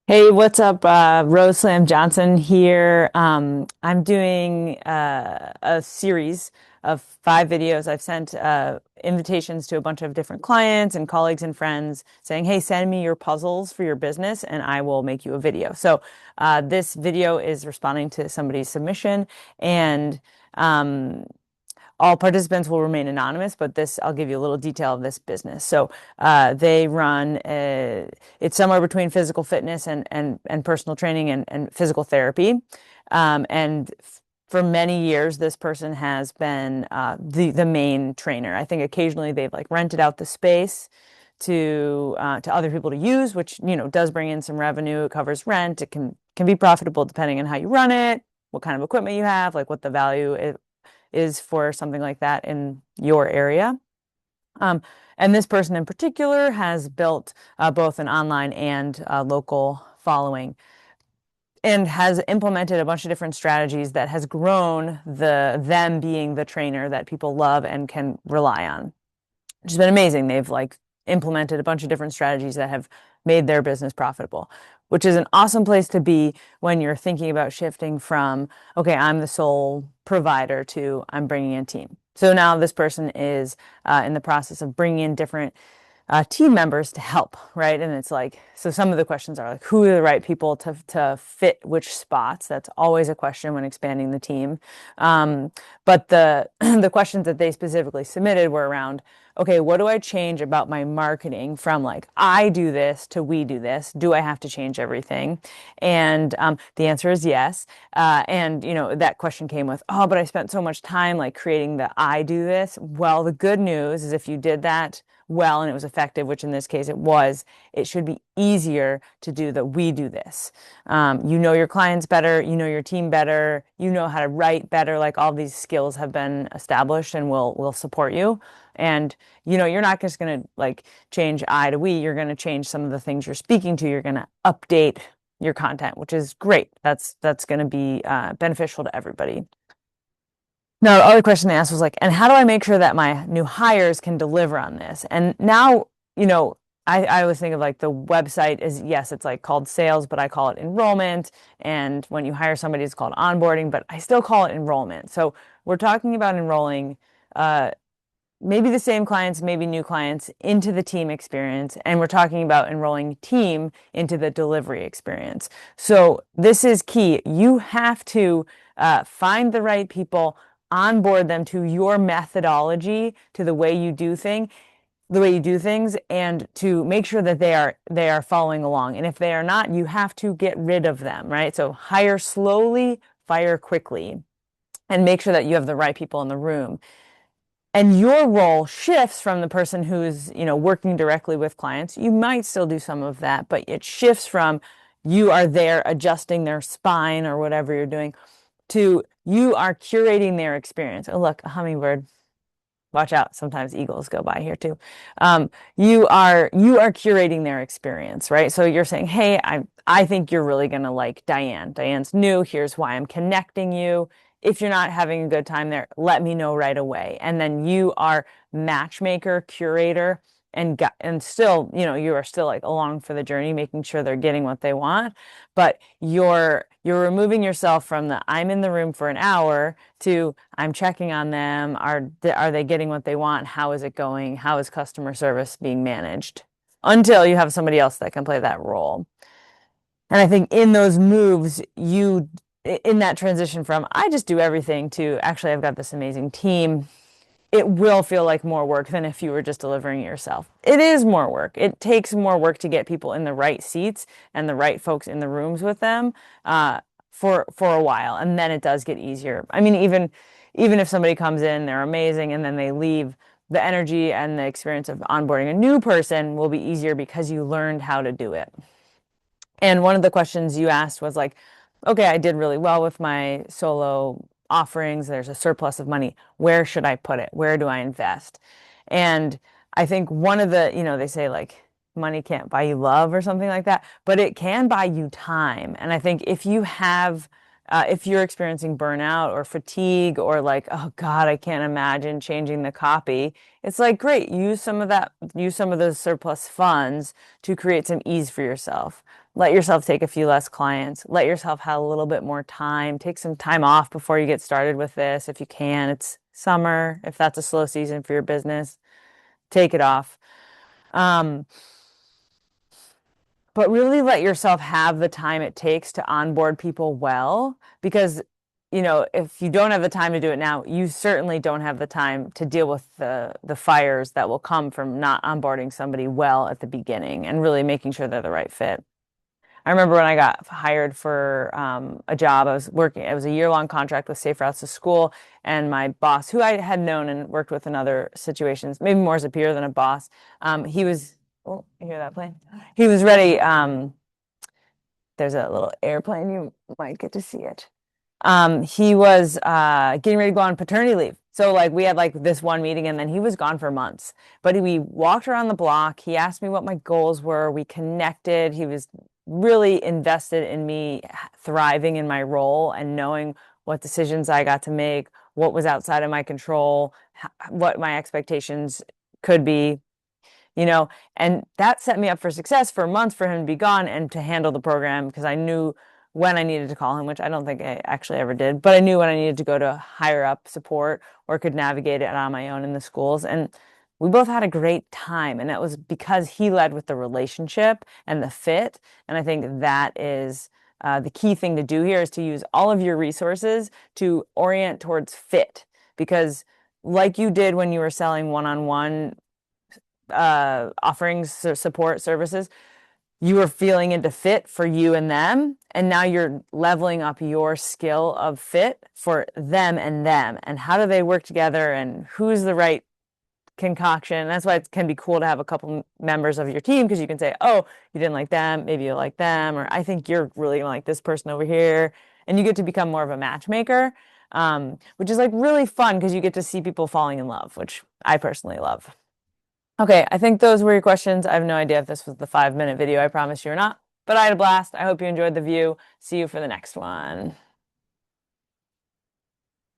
Hey, what's up? Rose Slam Johnson here. I'm doing a series of 5 videos. I've sent invitations to a bunch of different clients and colleagues and friends saying, hey, send me your puzzles for your business and I will make you a video. So this video is responding to somebody's submission and um, all participants will remain anonymous, but this, I'll give you a little detail of this business. So they run, it's somewhere between physical fitness and personal training and physical therapy. And for many years, this person has been the main trainer. I think occasionally they've like rented out the space to other people to use, which does bring in some revenue. It covers rent. It can be profitable depending on how you run it, what kind of equipment you have, like what the value is for something like that in your area. Um, and this person in particular has built both an online and local following and has implemented a bunch of different strategies that has grown them being the trainer that people love and can rely on, which has been amazing. They've like implemented a bunch of different strategies that have made their business profitable, which is an awesome place to be when you're thinking about shifting from, okay, I'm the sole provider to I'm bringing in a team. So now this person is in the process of bringing in different team members to help, right? And it's like, so some of the questions are like, who are the right people to fit which spots? That's always a question when expanding the team. But the the questions that they specifically submitted were around, okay, what do I change about my marketing from like I do this to we do this? Do I have to change everything? And the answer is yes. And that question came with, oh, but I spent so much time like creating the I do this. Well, the good news is if you did that well and it was effective, which in this case it was, it should be easier to do the we do this. You know your clients better, you know your team better, you know how to write better. Like all these skills have been established and will support you. And you're not just going to like change I to we, you're going to change some of the things you're speaking to. You're going to update your content, which is great. That's going to be beneficial to everybody. Now, the other question they asked was like, and how do I make sure that my new hires can deliver on this? And now, I always think of like the website is, yes, it's like called sales, but I call it enrollment. And when you hire somebody, it's called onboarding, but I still call it enrollment. So we're talking about enrolling uh, maybe the same clients, maybe new clients into the team experience. And we're talking about enrolling team into the delivery experience. So this is key. You have to find the right people, onboard them to your methodology, to the way you do things, and to make sure that they are following along. And if they are not, you have to get rid of them, right? So hire slowly, fire quickly, and make sure that you have the right people in the room. And your role shifts from the person who's, working directly with clients. You might still do some of that, but it shifts from you are there adjusting their spine or whatever you're doing to you are curating their experience. Oh, look, a hummingbird. Watch out. Sometimes eagles go by here too. You are curating their experience, right? So you're saying, hey, I think you're really gonna like Diane. Diane's new. Here's why I'm connecting you. If you're not having a good time there, let me know right away. And then you are matchmaker, curator, and still, you are still like along for the journey, making sure they're getting what they want. But you're removing yourself from the I'm in the room for an hour to I'm checking on them. Are they getting what they want? How is it going? How is customer service being managed? Until you have somebody else that can play that role. And I think in those moves, in that transition from I just do everything to actually I've got this amazing team, it will feel like more work than if you were just delivering it yourself. It is more work. It takes more work to get people in the right seats and the right folks in the rooms with them for a while, and then it does get easier. I mean, even if somebody comes in, they're amazing, and then they leave, the energy and the experience of onboarding a new person will be easier because you learned how to do it. And one of the questions you asked was like, okay, I did really well with my solo offerings. There's a surplus of money. Where should I put it? Where do I invest? And I think one of the, they say like money can't buy you love or something like that, but it can buy you time. And I think if you have if you're experiencing burnout or fatigue or like, oh God, I can't imagine changing the copy, it's like, great, use some of those surplus funds to create some ease for yourself. Let yourself take a few less clients. Let yourself have a little bit more time. Take some time off before you get started with this if you can. It's summer. If that's a slow season for your business, take it off. Um, but really let yourself have the time it takes to onboard people well, because if you don't have the time to do it now, you certainly don't have the time to deal with the fires that will come from not onboarding somebody well at the beginning and really making sure they're the right fit. I remember when I got hired for a job, it was a year-long contract with Safe Routes to School, and my boss, who I had known and worked with in other situations, maybe more as a peer than a boss, he was, oh, you hear that plane? He was ready. There's a little airplane, you might get to see it. He was getting ready to go on paternity leave. So like we had like this one meeting and then he was gone for months. But we walked around the block. He asked me what my goals were. We connected. He was really invested in me thriving in my role and knowing what decisions I got to make, what was outside of my control, what my expectations could be, and that set me up for success for months for him to be gone and to handle the program because I knew when I needed to call him, which I don't think I actually ever did, but I knew when I needed to go to higher up support or could navigate it on my own in the schools. And we both had a great time. And that was because he led with the relationship and the fit. And I think that is the key thing to do here is to use all of your resources to orient towards fit. Because like you did when you were selling one-on-one offerings, support services, you were feeling into fit for you and them, and now you're leveling up your skill of fit for them and how do they work together and who's the right concoction. That's why it can be cool to have a couple members of your team because you can say, oh, you didn't like them, maybe you like them, or I think you're really gonna like this person over here, and you get to become more of a matchmaker, which is like really fun because you get to see people falling in love, which I personally love. Okay, I think those were your questions. I have no idea if this was the 5-minute video. I promise you or not, but I had a blast. I hope you enjoyed the view. See you for the next one.